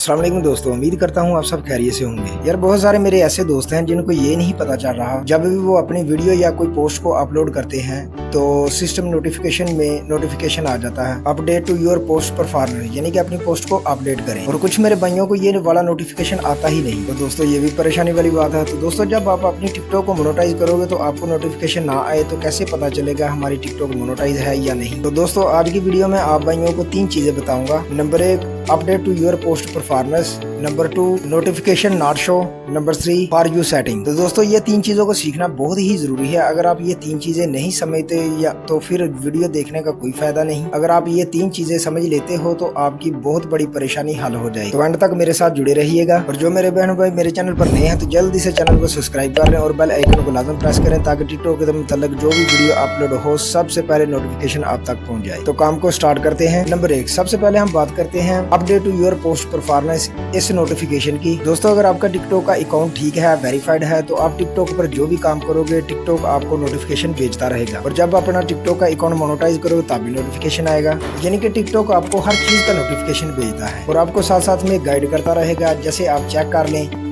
अस्सलाम वालेकुम दोस्तों, उम्मीद करता हूँ आप सब खैरियत से होंगे। यार बहुत सारे मेरे ऐसे दोस्त हैं जिनको ये नहीं पता चल रहा, जब भी वो अपनी वीडियो या कोई पोस्ट को अपलोड करते हैं तो सिस्टम नोटिफिकेशन में नोटिफिकेशन आ जाता है update to your post performance, यानी कि अपनी पोस्ट को अपडेट करें। और कुछ मेरे भाइयों को ये वाला नोटिफिकेशन आता ही नहीं। तो दोस्तों ये भी परेशानी वाली बात है। तो दोस्तों जब आप अपनी टिकटॉक को मोनेटाइज करोगे तो आपको नोटिफिकेशन ना आए तो कैसे पता चलेगा हमारी टिकटॉक मोनेटाइज है या नहीं। तो दोस्तों आज की वीडियो में आप भाइयों को 3 चीजें बताऊंगा। Number 1 update to your post performance, number 2 notification not show, number 3 for you setting. तो दोस्तों ये 3 चीजों को सीखना बहुत ही जरूरी है। अगर आप ये 3 चीजें नहीं समझते या तो फिर वीडियो देखने का कोई फायदा नहीं। अगर आप ये 3 चीजें समझ लेते हो तो आपकी बहुत बड़ी परेशानी हल हो जाएगी। तो एंड तक मेरे साथ जुड़े रहिएगा। और जो मेरे बहन भाई मेरे चैनल पर नए हैं तो जल्दी से चैनल को सब्सक्राइब कर लें और बेल आइकन को लाजम प्रेस करें ताकि टिकटॉक के मुताल्लिक जो भी वीडियो अपलोड हो सबसे पहले नोटिफिकेशन आप तक पहुंच जाए। तो काम को स्टार्ट करते हैं। नंबर 1 सबसे पहले हम बात करते हैं update to your post performance इस नोटिफिकेशन की। दोस्तों अगर आपका टिकटॉक का अकाउंट ठीक है, वेरीफाइड है, तो आप टिकटॉक पर जो भी काम करोगे टिकटॉक आपको नोटिफिकेशन भेजता रहेगा। और जब अपना टिकटॉक का अकाउंट मोनेटाइज करोगे तभी नोटिफिकेशन आएगा, यानी कि टिकटॉक आपको हर चीज का नोटिफिकेशन भेजता है और आपको साथ साथ में गाइड करता रहेगा। जैसे आप चेक कर लें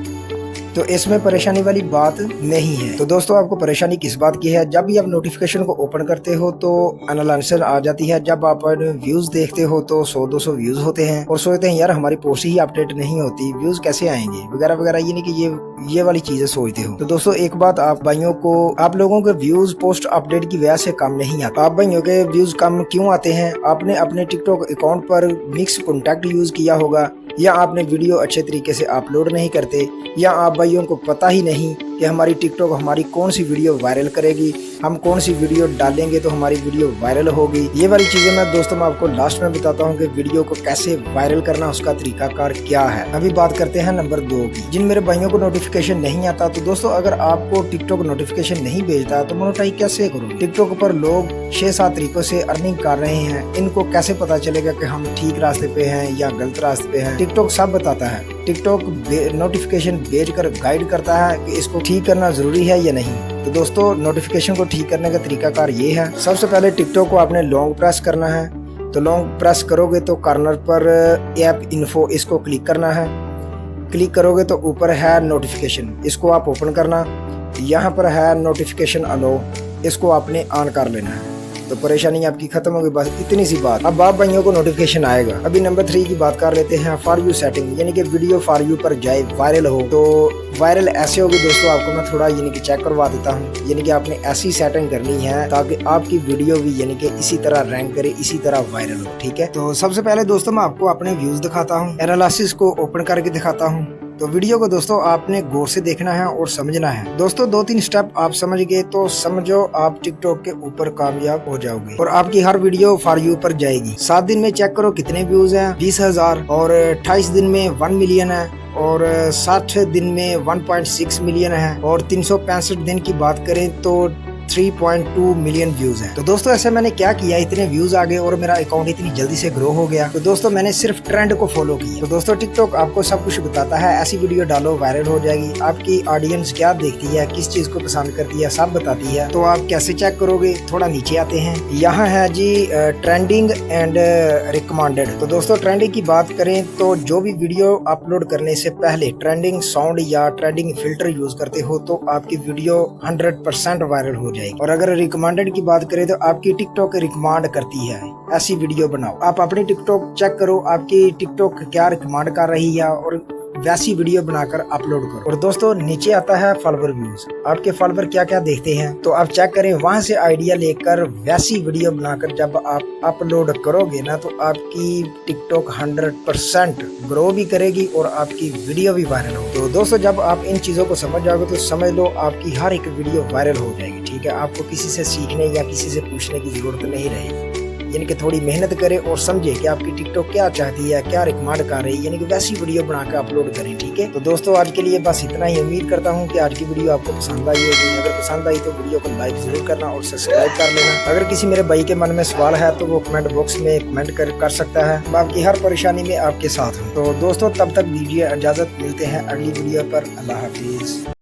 तो इसमें परेशानी वाली बात नहीं है। तो दोस्तों आपको परेशानी किस बात की है, जब भी आप नोटिफिकेशन को ओपन करते हो तो एनालिसिस आ जाती है। जब आप व्यूज देखते हो तो 100-200 व्यूज होते हैं और सोचते हैं यार हमारी पोस्ट ही अपडेट नहीं होती, व्यूज कैसे आएंगे वगैरह वगैरह, यानी कि ये वाली चीजें सोचते हो। तो दोस्तों एक बात आप भाइयों को, आप लोगों के व्यूज पोस्ट अपडेट की वजह से कम नहीं आते। आप भाइयों के व्यूज कम क्यों आते हैं? आपने अपने टिकटॉक अकाउंट पर मिक्स कॉन्टैक्ट यूज किया होगा, या आपने वीडियो अच्छे तरीके से अपलोड नहीं करते, या आप भाइयों को पता ही नहीं कि हमारी टिकटॉक हमारी कौन सी वीडियो वायरल करेगी, हम कौन सी वीडियो डालेंगे तो हमारी वीडियो वायरल होगी। ये वाली चीजें मैं दोस्तों मैं आपको लास्ट में बताता हूँ कि वीडियो को कैसे वायरल करना, उसका तरीकाकार क्या है। अभी बात करते हैं नंबर 2 की। जिन मेरे भाइयों को नोटिफिकेशन नहीं आता, तो दोस्तों अगर आपको टिकटॉक नोटिफिकेशन नहीं भेजता तो मोनेटाइज कैसे करोगे? टिकटॉक पर लोग 6-7 तरीकों से अर्निंग कर रहे हैं, इनको कैसे पता चलेगा कि हम ठीक रास्ते पे हैं या गलत रास्ते पे हैं? टिकटॉक सब बताता है। टिकटॉक नोटिफिकेशन भेजकर गाइड करता है कि इसको ठीक करना जरूरी है या नहीं। तो दोस्तों नोटिफिकेशन को ठीक करने का तरीकाकार ये है। सबसे पहले टिकटॉक को आपने लॉन्ग प्रेस करना है। तो लॉन्ग प्रेस करोगे तो कॉर्नर पर ऐप इन्फो इसको क्लिक करना है। क्लिक करोगे तो ऊपर है नोटिफिकेशन, इसको आप ओपन करना। यहाँ पर है नोटिफिकेशन अलो, इसको आपने ऑन कर लेना है। तो परेशानी आपकी खत्म होगी, बस इतनी सी बात। अब आप भाइयों को नोटिफिकेशन आएगा। अभी नंबर 3 की बात कर लेते हैं, फॉर यू सेटिंग, यानी कि वीडियो फॉर यू पर जाए वायरल हो। तो वायरल ऐसे होगी दोस्तों, आपको मैं थोड़ा यानी कि चेक करवा देता हूँ। यानी कि आपने ऐसी सेटिंग करनी है ताकि आपकी वीडियो भी यानी कि इसी तरह रैंक करे, इसी तरह वायरल हो। ठीक है, तो सबसे पहले दोस्तों मैं आपको अपने व्यूज दिखाता हूँ, एनालिसिस को ओपन करके दिखाता हूँ। तो वीडियो को दोस्तों आपने गौर से देखना है और समझना है। दोस्तों 2-3 स्टेप आप समझ गए तो समझो आप टिकटॉक के ऊपर कामयाब हो जाओगे और आपकी हर वीडियो फॉर यू पर जाएगी। 7 दिन में चेक करो कितने व्यूज हैं, 20,000, और 28 दिन में 1 मिलियन है, और 60 दिन में 1.6 मिलियन है, और 365 दिन की बात करें तो 3.2 मिलियन व्यूज हैं। तो दोस्तों ऐसे मैंने क्या किया, इतने व्यूज आ गए और मेरा अकाउंट इतनी जल्दी से ग्रो हो गया। तो दोस्तों मैंने सिर्फ ट्रेंड को फॉलो किया। तो दोस्तों टिकटॉक आपको सब कुछ बताता है, ऐसी वीडियो डालो वायरल हो जाएगी। आपकी ऑडियंस क्या देखती है, किस चीज को पसंद करती है, सब बताती है। तो आप कैसे चेक करोगे, थोड़ा नीचे आते हैं, यहाँ है जी ट्रेंडिंग एंड रिकमेंडेड। तो दोस्तों ट्रेंडिंग की बात करें तो जो भी वीडियो अपलोड करने से पहले ट्रेंडिंग साउंड या ट्रेंडिंग फिल्टर यूज करते हो तो आपकी वीडियो 100% वायरल हो जाएगी। और अगर रिकमेंडेड की बात करें तो आपकी टिकटॉक रिकमेंड करती है ऐसी वीडियो बनाओ। आप अपनी टिकटॉक चेक करो, आपकी टिकटॉक क्या रिकमेंड कर रही है और वैसी वीडियो बनाकर अपलोड करो। और दोस्तों नीचे आता है फॉलोवर व्यूज, आपके फॉलोवर क्या क्या देखते हैं तो आप चेक करें, वहां से आइडिया लेकर वैसी वीडियो बनाकर जब आप अपलोड करोगे ना तो आपकी टिकटॉक 100% ग्रो भी करेगी और आपकी वीडियो भी वायरल होगी। तो दोस्तों जब आप इन चीजों को समझ जाओगे तो समझ लो आपकी हर एक वीडियो वायरल हो जाएगी। ठीक है, आपको किसी से सीखने या किसी से पूछने की जरूरत नहीं रहेगी। यानी कि थोड़ी मेहनत करें और समझे कि आपकी टिकटॉक क्या चाहती है, क्या रिकमेंड कर रही है, यानी कि वैसी वीडियो बनाकर अपलोड करें। ठीक है, तो दोस्तों आज के लिए बस इतना ही। उम्मीद करता हूँ कि आज की वीडियो आपको पसंद आई होगी। अगर पसंद आई तो वीडियो को लाइक जरूर करना और सब्सक्राइब कर लेना। अगर किसी मेरे भाई के मन में सवाल है तो वो कमेंट बॉक्स में कमेंट कर सकता है। मैं आपकी हर परेशानी में आपके साथ हूँ। तो दोस्तों तब तक दीजिए इजाजत, मिलते हैं अगली वीडियो पर। अल्लाह हाफिज।